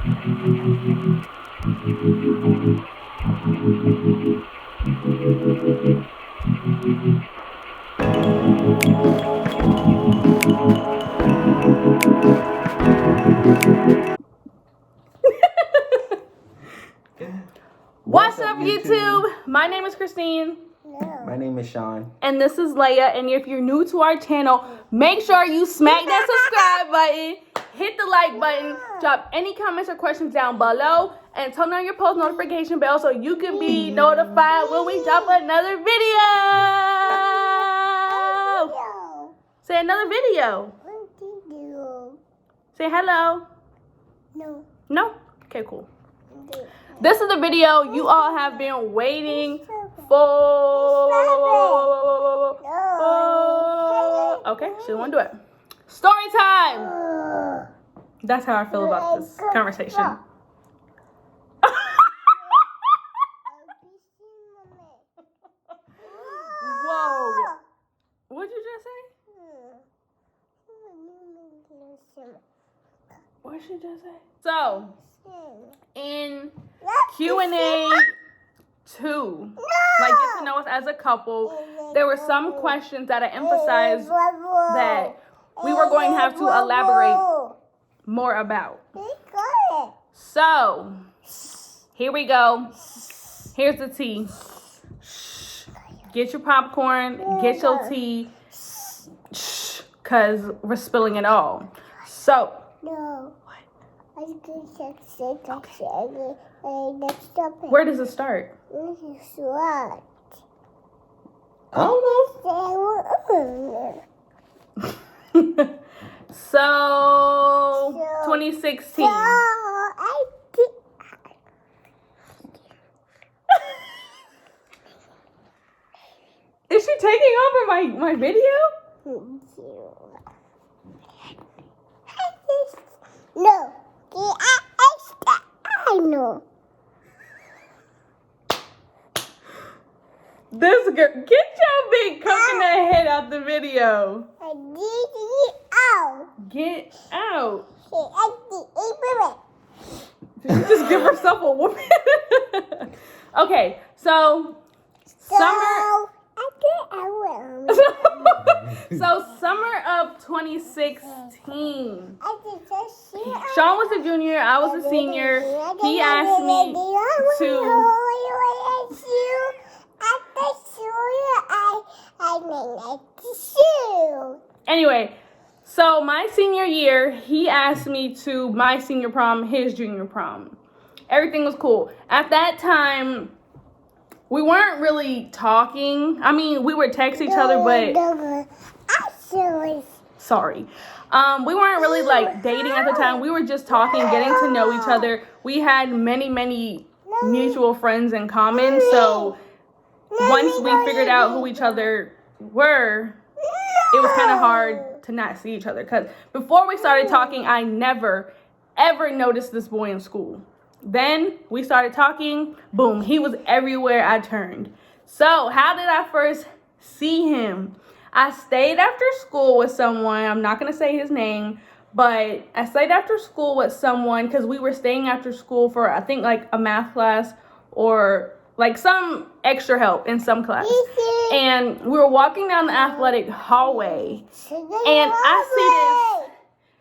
What's up, YouTube? My name is Christine. My name is Sean. And this is Leia. And if you're new to our channel, make sure you smack that subscribe button, hit the like button, drop any comments or questions down below, and turn on your post notification bell so you can be notified when we drop another video. Say another video. Say hello. No? Okay, cool. This is the video you all have been waiting for. Okay, she don't want to do it. Story time. That's how I feel about this conversation. Whoa. What'd you just say? What did she just say? So, in Q&A 2, like get to know us as a couple, there were some questions that I emphasized that we were going to have to elaborate more about. So, here we go. Here's the tea. Get your popcorn, get your tea, because we're spilling it all. So, where does it start? I don't know. So, 2016. Is she taking over my video? No. I know. This girl, get your big coconut head out the video. Get out. Did she just give herself a whooping? Okay, so summer. So summer of 2016. Sean was a junior, I was a senior. He asked me to. Anyway, so my senior year, he asked me to my senior prom, his junior prom. Everything was cool. At that time, we weren't really talking. I mean, we would text each other, but sorry. We weren't really like dating at the time. We were just talking, getting to know each other. We had many mutual friends in common. So once we figured out who each other were, it was kind of hard to not see each other. Because before we started talking, I never, ever noticed this boy in school. Then we started talking, boom, he was everywhere I turned. So how did I first see him? I stayed after school with someone. I'm not going to say his name, but I stayed after school with someone because we were staying after school for, I think, like a math class or like some extra help in some class. And we were walking down the athletic hallway, and I see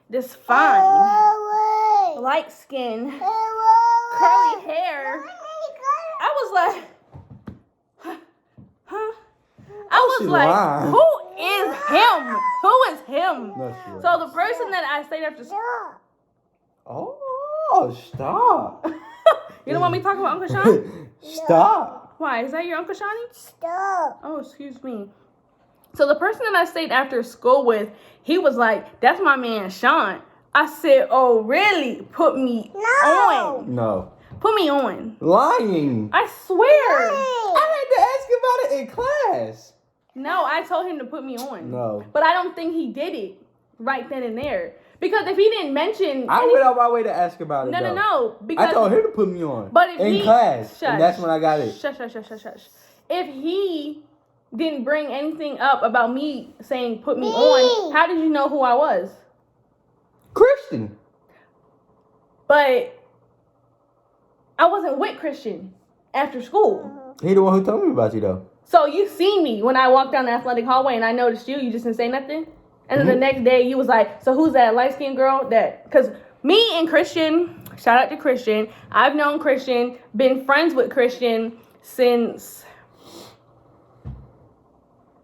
this fine, light skin, curly hair. I was like, huh? I was like, who is him? Who is him? So the person that I stayed after school. Oh, stop. You don't want me to talk about Uncle Sean? Stop. Why? Is that your Uncle Shawnee? Stop. Oh, excuse me. So the person that I stayed after school with, he was like, that's my man Sean. I said, oh, really? Put me on. No. Put me on. Lying. I swear. I had to ask about it in class. No, I told him to put me on. No. But I don't think he did it right then and there. Because if he didn't mention... I went out my way to ask about it, No. Because I told him to put me on. But if in class. And that's when I got it. Shush. If he didn't bring anything up about me saying put me on, how did you know who I was? Christian. But I wasn't with Christian after school. He the one who told me about you though. So you seen me when I walked down the athletic hallway and I noticed you. You just didn't say nothing. And then the next day you was like, so who's that light-skinned girl? Because me and Christian, shout out to Christian. I've known Christian, been friends with Christian since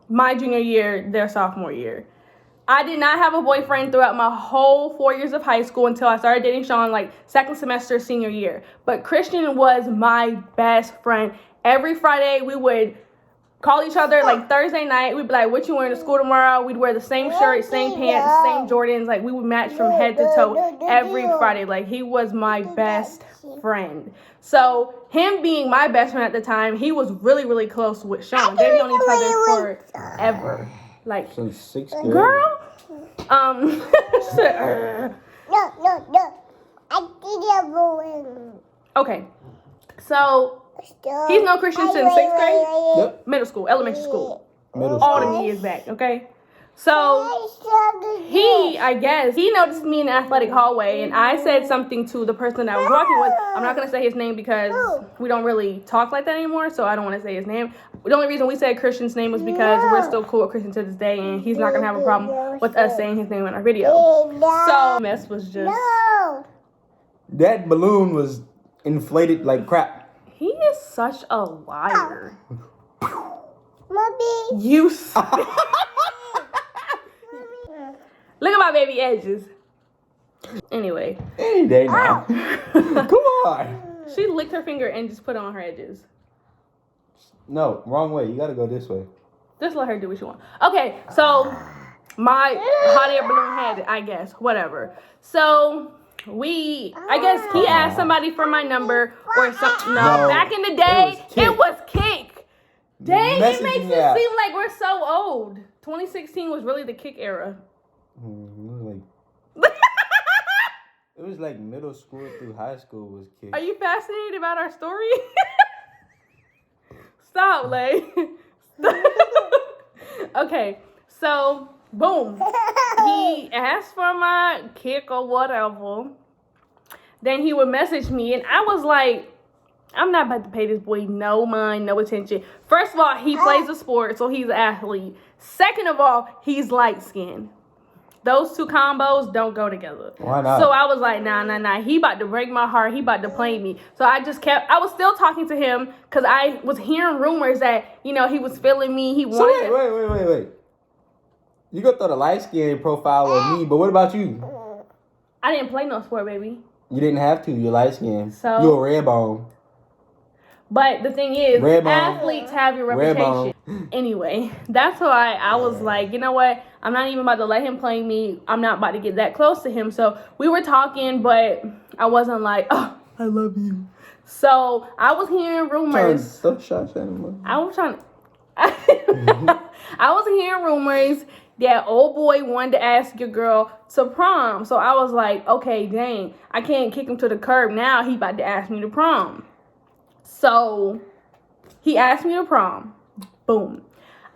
my junior year, their sophomore year. I did not have a boyfriend throughout my whole 4 years of high school until I started dating Sean, like second semester, senior year. But Christian was my best friend. Every Friday we would call each other, like Thursday night, we'd be like, what you wearing to school tomorrow? We'd wear the same shirt, same pants, same Jordans. Like, we would match from head to toe every Friday. Like, he was my best friend. So, him being my best friend at the time, he was really, really close with Sean. They've known each other forever. Like, Since 6th grade. girl? No. I did it. Okay. So, he's known Christian since 6th grade? Yep. Middle school, elementary school. Middle All school. them years back, okay? So, I guess, he noticed me in the athletic hallway, and I said something to the person that I was walking with. I'm not going to say his name because we don't really talk like that anymore, so I don't want to say his name. The only reason we said Christian's name was because we're still cool with Christian to this day, and he's not going to have a problem with us saying his name in our video. So, mess was just... No. That balloon was inflated like crap. He is such a liar. Mommy. You... Look at my baby edges. Anyway. Any day now. Come on. She licked her finger and just put it on her edges. No, wrong way. You gotta go this way. Just let her do what she wants. Okay, so my hot air balloon head, I guess, whatever. So I guess he asked somebody for my number or something. No, back in the day, it was Kik. Dang, it makes it seem like we're so old. 2016 was really the Kik era. It was like middle school through high school was Kik. Are you fascinated about our story? Stop, Lay. Okay, so boom. He asked for my Kik or whatever. Then he would message me, and I was like, I'm not about to pay this boy no mind, no attention. First of all, he plays a sport, so he's an athlete. Second of all, he's light-skinned. Those two combos don't go together. Why not? So I was like, nah. He about to break my heart. He about to play me. So I was still talking to him because I was hearing rumors that, he was feeling me. He wanted. So wait. You gonna throw the light skin profile on me, but what about you? I didn't play no sport, baby. You didn't have to. You're light skinned. So you're a red bone. But the thing is, Red bone. athletes have your reputation. Anyway, that's why I was like, you know what? I'm not even about to let him play me. I'm not about to get that close to him. So we were talking, but I wasn't like, oh, I love you. So I was hearing rumors. I was trying. I was hearing rumors that old boy wanted to ask your girl to prom. So I was like, okay, dang, I can't kick him to the curb now. He about to ask me to prom. So he asked me to prom. Boom.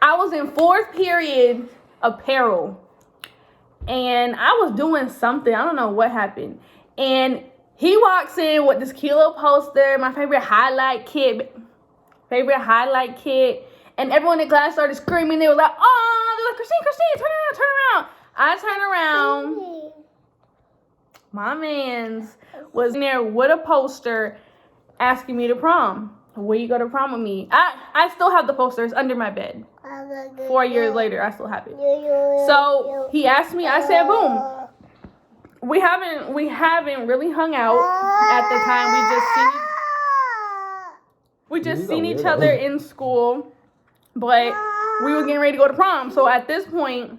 I was in fourth period apparel. And I was doing something. I don't know what happened. And he walks in with this cute little poster, my favorite highlight kit. And everyone in class started screaming. They were like, oh, they're like, Christine, turn around. I turn around. My man's was in there with a poster asking me to prom. Will you go to prom with me? I still have the posters under my bed. 4 years later, I still have it. So he asked me, I said, boom. We haven't really hung out at the time. We just seen each other in school, but we were getting ready to go to prom. So at this point,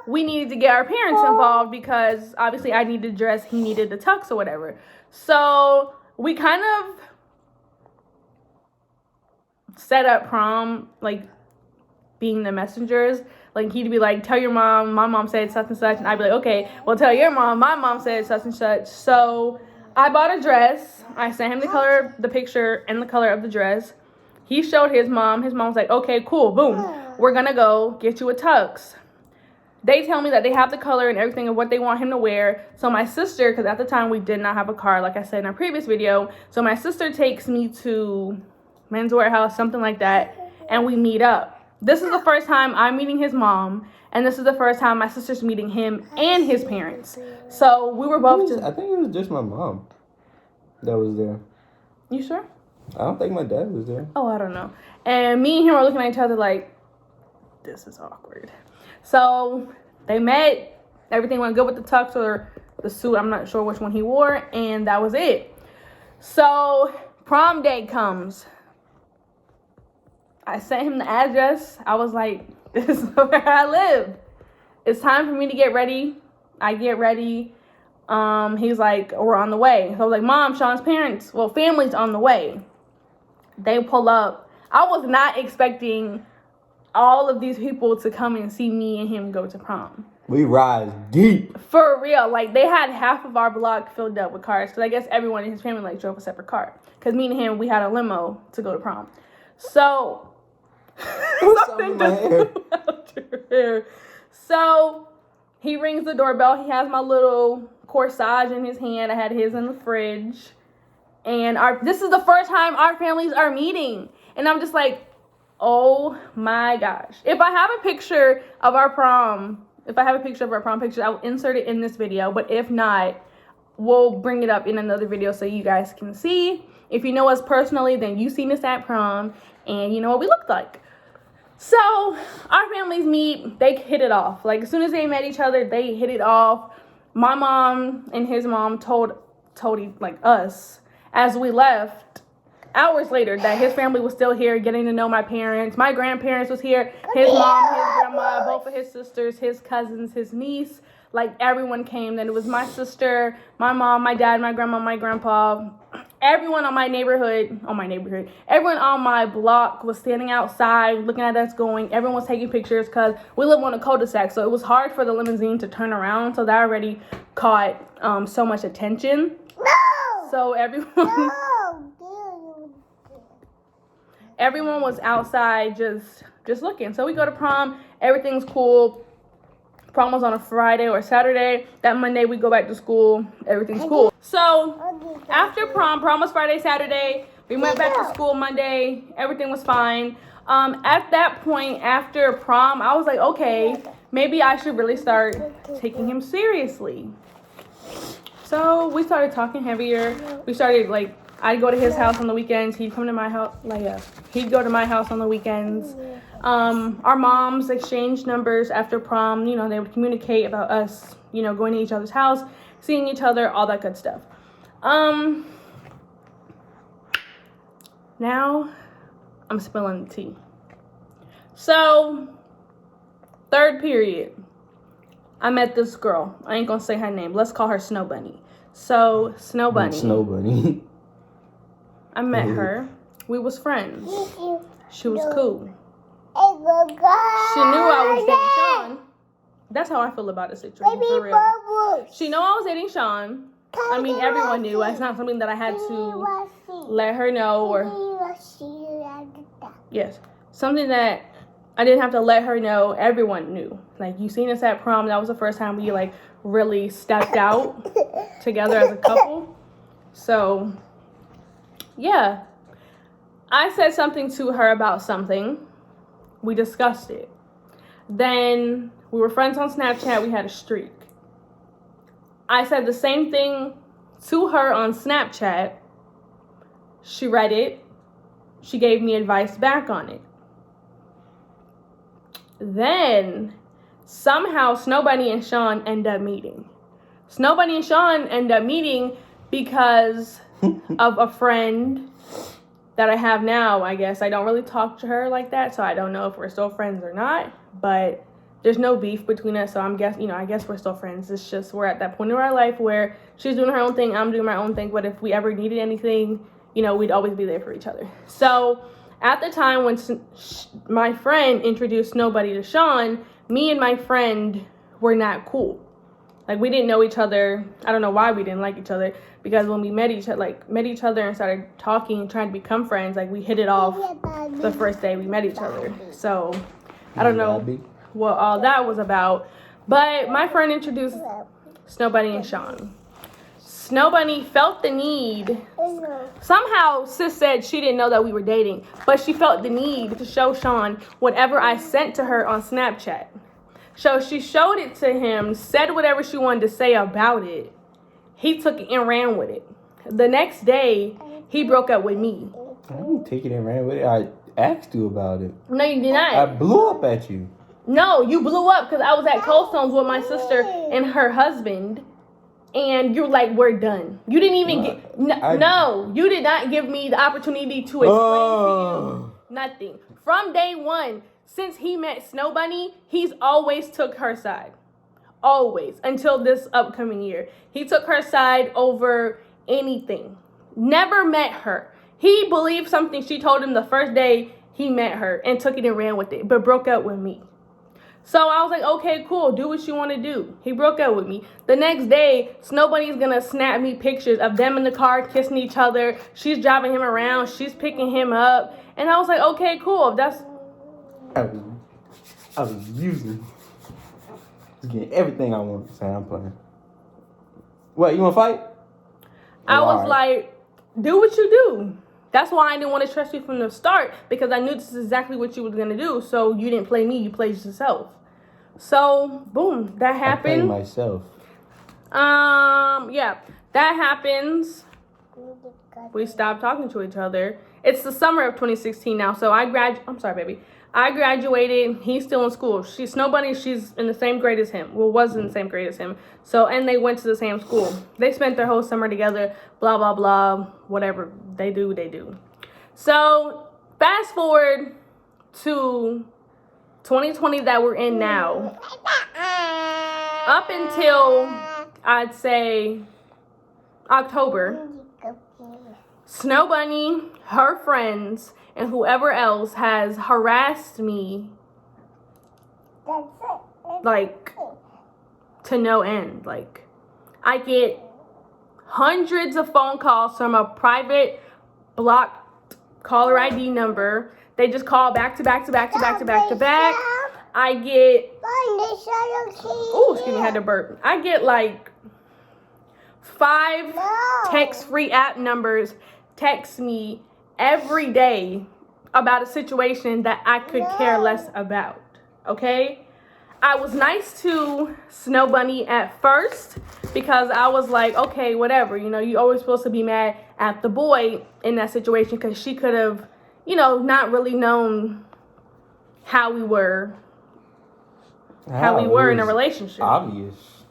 we needed to get our parents involved because obviously I needed to dress, he needed the tux or whatever. So we kind of set up prom, like being the messengers. Like he'd be like, tell your mom, my mom said such and such. And I'd be like, okay, well tell your mom, my mom said such and such. So I bought a dress. I sent him the picture and the color of the dress. He showed his mom. His mom was like, okay, cool, boom. We're gonna go get you a tux. they tell me that they have the color and everything of what they want him to wear. So my sister, because at the time we did not have a car, like I said in our previous video. So my sister takes me to Men's Warehouse, something like that, and we meet up. This is the first time I'm meeting his mom, and this is the first time my sister's meeting him and his parents. So we were both just... I think it was just my mom that was there. You sure? I don't think my dad was there. Oh, I don't know. And me and him were looking at each other like, this is awkward. So they met. Everything went good with the tux or the suit. I'm not sure which one he wore. And that was it. So prom day comes. I sent him the address. I was like, this is where I live. It's time for me to get ready. I get ready. He's like, we're on the way. So I was like, Mom, Sean's parents, family's on the way. They pull up. I was not expecting all of these people to come and see me and him go to prom. We rise deep. For real. Like, they had half of our block filled up with cars. Because I guess everyone in his family, like, drove a separate car. Because me and him, we had a limo to go to prom. So... Something in my hair. So he rings the doorbell. He has my little corsage in his hand. I had his in the fridge. And this is the first time our families are meeting. And I'm just like, oh my gosh. If I have a picture of our prom picture, I'll insert it in this video. But if not, we'll bring it up in another video so you guys can see. If you know us personally, then you've seen us at prom and you know what we looked like. So our families meet, they hit it off. Like, as soon as they met each other, they hit it off. My mom and his mom told us as we left hours later that his family was still here, getting to know my parents. My grandparents was here, his mom, his grandma, both of his sisters, his cousins, his niece. Like, everyone came. Then it was my sister, my mom, my dad, my grandma, my grandpa. Everyone on my neighborhood, everyone on my block was standing outside looking at us going. Everyone was taking pictures because we live on a cul-de-sac. So it was hard for the limousine to turn around. So that already caught so much attention. No! So everyone was outside just looking. So we go to prom. Everything's cool. Prom was on a Friday or Saturday. That Monday we go back to school. Everything's cool. So after prom was Friday, Saturday. We went back to school Monday. Everything was fine. At that point, after prom, I was like, okay, maybe I should really start taking him seriously. So we started talking heavier. We started, like, I'd go to his house on the weekends. He'd come to my house. He'd go to my house on the weekends. Our moms exchanged numbers after prom. You know, they would communicate about us, you know, going to each other's house, seeing each other, all that good stuff. Now I'm spilling the tea. So, third period, I met this girl. I ain't gonna say her name. Let's call her Snow Bunny. So, Snow Bunny. Snow Bunny. I met her. We was friends. She was cool. She knew I was dating Sean. That's how I feel about the situation, for real. She knew I was dating Sean. I mean, everyone knew. It's not something that I had to let her know or... Yes. Something that I didn't have to let her know. Everyone knew. Like, you seen us at prom. That was the first time we, like, really stepped out together as a couple. So, yeah. I said something to her about something. We discussed it. Then we were friends on Snapchat. We had a streak. I said the same thing to her on Snapchat. She read it. She gave me advice back on it. Then somehow Snow Bunny and Sean end up meeting. Snow Bunny and Sean end up meeting because of a friend that I have now. I guess I don't really talk to her like that, so I don't know if we're still friends or not. But there's no beef between us, so I guess we're still friends. It's just we're at that point in our life where she's doing her own thing, I'm doing my own thing. But if we ever needed anything, you know, we'd always be there for each other. So at the time when my friend introduced Snow Bunny to Sean, me and my friend were not cool. Like, we didn't know each other. I don't know why we didn't like each other, because when we met each other and started talking and trying to become friends, like, we hit it off the first day we met each other. So I don't know what all that was about, But my friend introduced Snow Bunny and Sean. Snow Bunny felt the need. Somehow, sis said she didn't know that we were dating, but she felt the need to show Sean whatever I sent to her on Snapchat. So she showed it to him, said whatever she wanted to say about it. He took it and ran with it. The next day, he broke up with me. I didn't take it and ran with it. I asked you about it. No, you did I not. blew up at you. No, you blew up because I was at Cold Stones with my sister and her husband. And you're like, we're done. You didn't even get... No, you did not give me the opportunity to explain to you nothing. From day one, since he met Snow Bunny, he's always took her side. Always. Until this upcoming year. He took her side over anything. Never met her. He believed something she told him the first day he met her and took it and ran with it, but broke up with me. So I was like, okay, cool. Do what you want to do. He broke up with me. The next day, Snow Bunny's going to snap me pictures of them in the car kissing each other. She's driving him around. She's picking him up. And I was like, okay, cool. If that's... I was using. Just getting everything I wanted. Saying I'm playing. What, you want to fight? I was like, do what you do. That's why I didn't want to trust you from the start, because I knew this is exactly what you were going to do. So you didn't play me, you played yourself. So, boom, that happened. I played myself. Yeah, that happens. We stopped talking to each other. It's the summer of 2016 now, so I'm sorry, baby. I graduated. He's still in school. Snow Bunny, she's in the same grade as him. Well, was in the same grade as him. So, and they went to the same school. They spent their whole summer together, blah, blah, blah. Whatever they do, they do. So, fast forward to 2020 that we're in now. Up until, I'd say, October, Snow Bunny, her friends, and whoever else has harassed me, like, to no end. Like, I get hundreds of phone calls from a private blocked caller ID number. They just call back to back to back to back to back to back. I get... Oh, excuse me, I had to burp. I get, like, 5 text-free app numbers text me every day about a situation that I could care less about, okay? I was nice to Snow Bunny at first because I was like, okay, whatever. You know, you're always supposed to be mad at the boy in that situation because she could have, you know, not really known how we were in a relationship. Obvious.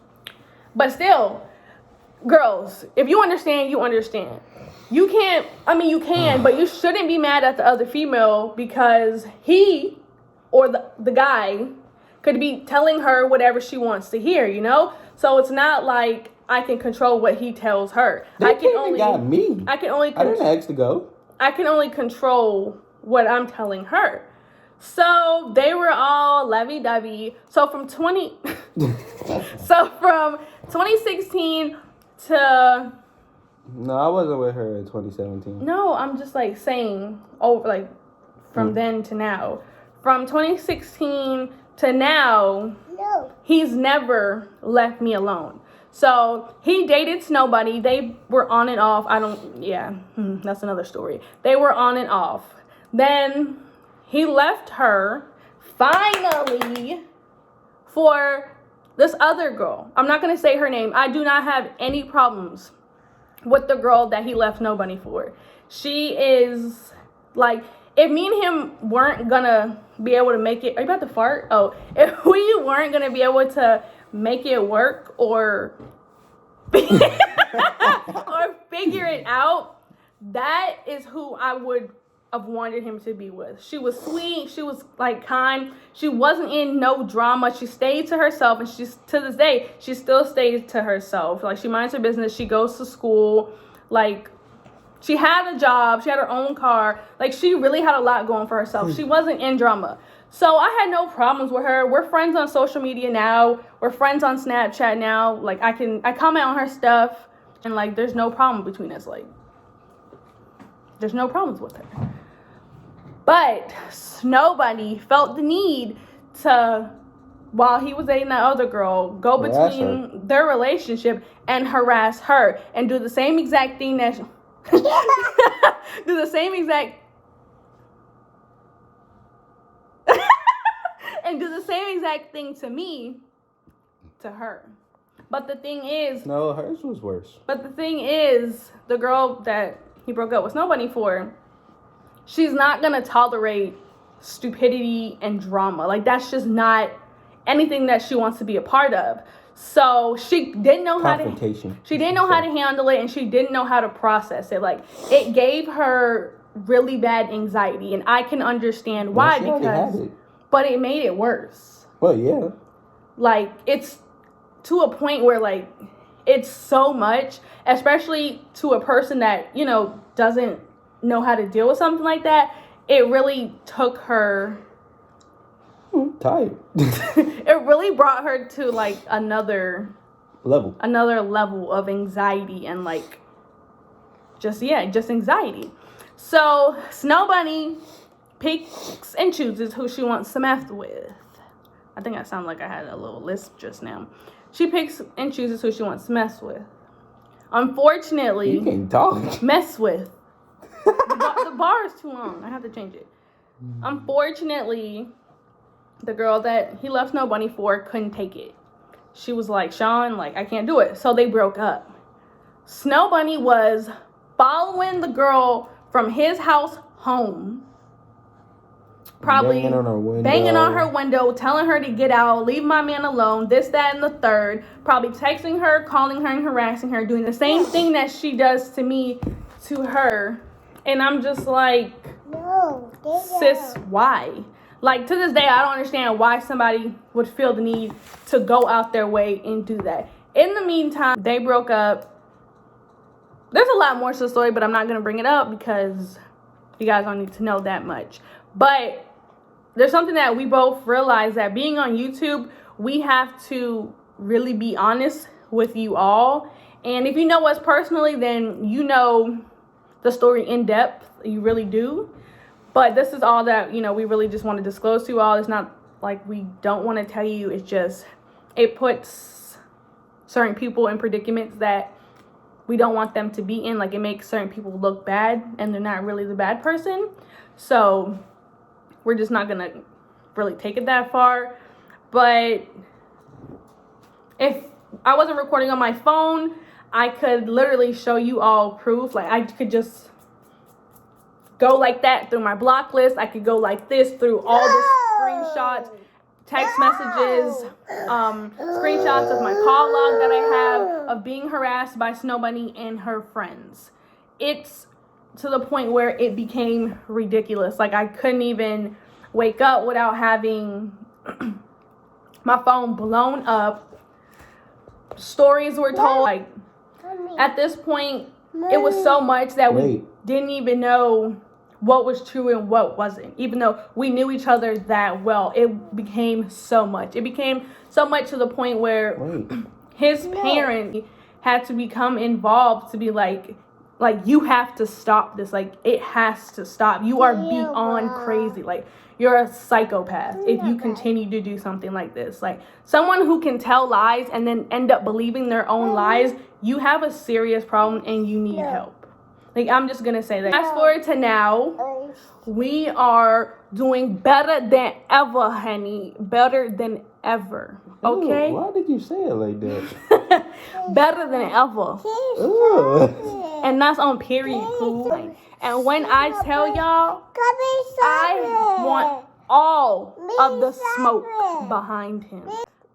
But still, girls, if you understand, you understand. You can't, I mean, you can, but you shouldn't be mad at the other female because he or the guy could be telling her whatever she wants to hear, you know? So it's not like I can control what he tells her. I didn't ask to go. I can only control what I'm telling her. So they were all lovey-dovey. So from 2016 to... No, I wasn't with her in 2017. No, I'm just like saying, from then to now. From 2016 to now, he's never left me alone. So he dated Snow Bunny. They were on and off. That's another story. They were on and off. Then he left her finally for this other girl. I'm not going to say her name. I do not have any problems with the girl that he left Snow Bunny for. She is like, if me and him weren't gonna be able to make it, are you about to fart? Oh, if we weren't gonna be able to make it work or or figure it out, that is who I would have wanted him to be with. She was sweet. She was like kind. She wasn't in no drama. She stayed to herself, and she's to this day she still stays to herself. Like, she minds her business. She goes to school. Like, she had a job. She had her own car. Like, she really had a lot going for herself. She wasn't in drama. So I had no problems with her. We're friends on social media now. We're friends on Snapchat now. Like, I comment on her stuff, and like, there's no problem between us. Like, there's no problems with her. But Snow Bunny felt the need to while he was dating that other girl, go Harass between their relationship and harass her and do the same exact thing that do the same exact and do the same exact thing to me, to her. But the thing is, No, hers was worse. but the thing is, the girl that he broke up with Snow Bunny for, she's not gonna tolerate stupidity and drama. Like, that's just not anything that she wants to be a part of. So she didn't know how to Confrontation. she didn't know how to handle it, and she didn't know how to process it. Like, it gave her really bad anxiety, and I can understand why, Well, she already had because it. but it made it worse. Well, yeah. Like, it's to a point where, like, it's so much, especially to a person that, you know, doesn't know how to deal with something like that. It really took her, Tired. it really brought her to, like, another Level. level of anxiety and, like, just anxiety. So Snow Bunny picks and chooses who she wants to mess with. I think I sound like I had a little lisp just now. She picks and chooses who she wants to mess with. Unfortunately, You can't talk. mess with. The bar is too long. I have to change it. Unfortunately, the girl that he left Snow Bunny for couldn't take it. She was like, Sean, like, I can't do it. So they broke up. Snow Bunny was following the girl from his house home. Probably banging on her window, telling her to get out, leave my man alone, this, that, and the third. Probably texting her, calling her, and harassing her, doing the same thing that she does to me, to her. And I'm just like, No, sis, why? Like, to this day, I don't understand why somebody would feel the need to go out their way and do that. In the meantime, they broke up. There's a lot more to the story, but I'm not going to bring it up because you guys don't need to know that much. But there's something that we both realize, that being on YouTube, we have to really be honest with you all. And if you know us personally, then you know the story in depth. You really do. But this is all that, you know, we really just want to disclose to you all. It's not like we don't want to tell you. It's just, it puts certain people in predicaments that we don't want them to be in. Like, it makes certain people look bad and they're not really the bad person. So we're just not gonna really take it that far. But if I wasn't recording on my phone, I could literally show you all proof. Like, I could just go like that through my block list. I could go like this through all the screenshots, text messages, screenshots of my call log that I have of being harassed by Snow Bunny and her friends. It's to the point where it became ridiculous. Like, I couldn't even wake up without having my phone blown up. Stories were told. Like, at this point, it was so much that we didn't even know what was true and what wasn't. Even though we knew each other that well, it became so much. It became so much to the point where his parents had to become involved to be like, you have to stop this. Like, it has to stop. You are beyond crazy. Like, you're a psychopath if you continue to do something like this. Like, someone who can tell lies and then end up believing their own lies, you have a serious problem and you need help. Like, I'm just gonna say that. Fast forward to now, we are doing better than ever, honey. Better than ever. Okay? Ew, why did you say it like that? Better than ever. Ugh. And that's on period, cool. And when I tell y'all, I want all of the smoke behind him.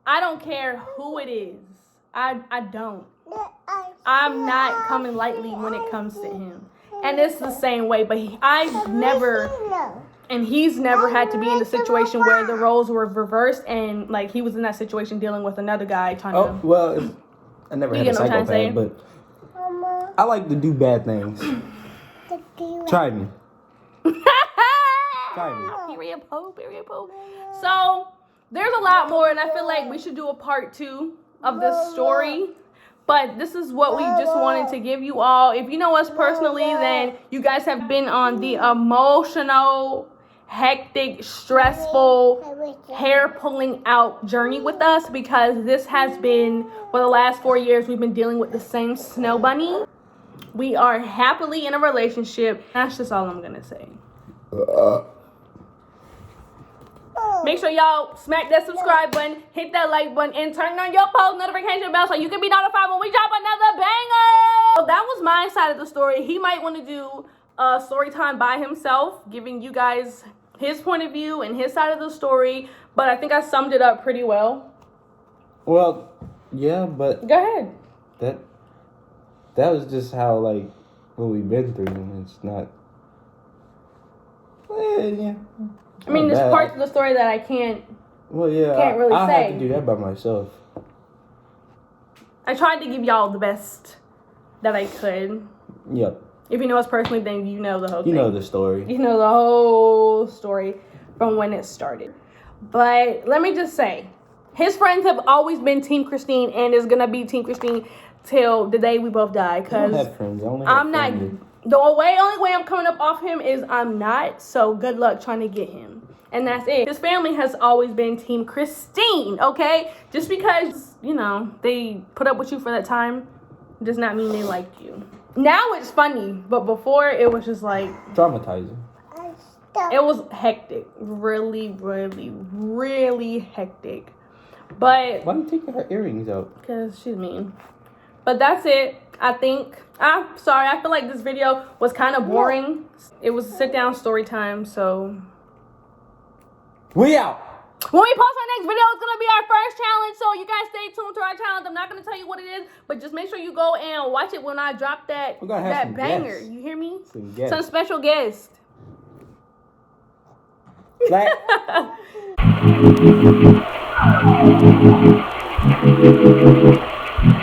I don't care who it is. I don't. I'm not coming lightly when it comes to him. And it's the same way, but I've never, and he's never had to be in the situation where the roles were reversed and, like, he was in that situation dealing with another guy trying to... Oh, well, I never had a psychopath, but I like to do bad things. Try me. Try me. Period, po. So, there's a lot more, and I feel like we should do a part 2 of this story. But this is what we just wanted to give you all. If you know us personally, then you guys have been on the emotional hectic, stressful, hair pulling out journey with us, because this has been, for the last 4 years, we've been dealing with the same snow bunny. We are happily in a relationship. That's just all I'm gonna say. Make sure y'all smack that subscribe button, hit that like button, and turn on your post notification bell so you can be notified when we drop another banger. So that was my side of the story. He might want to do a story time by himself, giving you guys his point of view and his side of the story. But I think I summed it up pretty well. Well, yeah, but Go ahead. that was just how, like, what we've been through, and it's not. Yeah. I mean, Not there's bad. parts of the story that I can't really I say. have to do that by myself. I tried to give y'all the best that I could. Yep. If you know us personally, then you know the whole thing. You know the story. You know the whole story from when it started. But let me just say, his friends have always been Team Christine, and is gonna be Team Christine till the day we both die. I don't Cause have friends. I only have I'm not. family. The only way I'm coming up off him is I'm not. So good luck trying to get him. And that's it. His family has always been Team Christine, okay? Just because, you know, they put up with you for that time does not mean they like you. Now it's funny, but before it was just like, Traumatizing. it was hectic. Really, really, really hectic. But Why are you taking her earrings out? because she's mean. But that's it. I think. I'm sorry. I feel like this video was kind of boring. It was a sit-down story time. So We out. when we post our next video, it's going to be our first challenge. So you guys stay tuned to our challenge. I'm not going to tell you what it is, but just make sure you go and watch it when I drop that, We're gonna have some banger. guests. You hear me? Some guests. Some special guest. Like.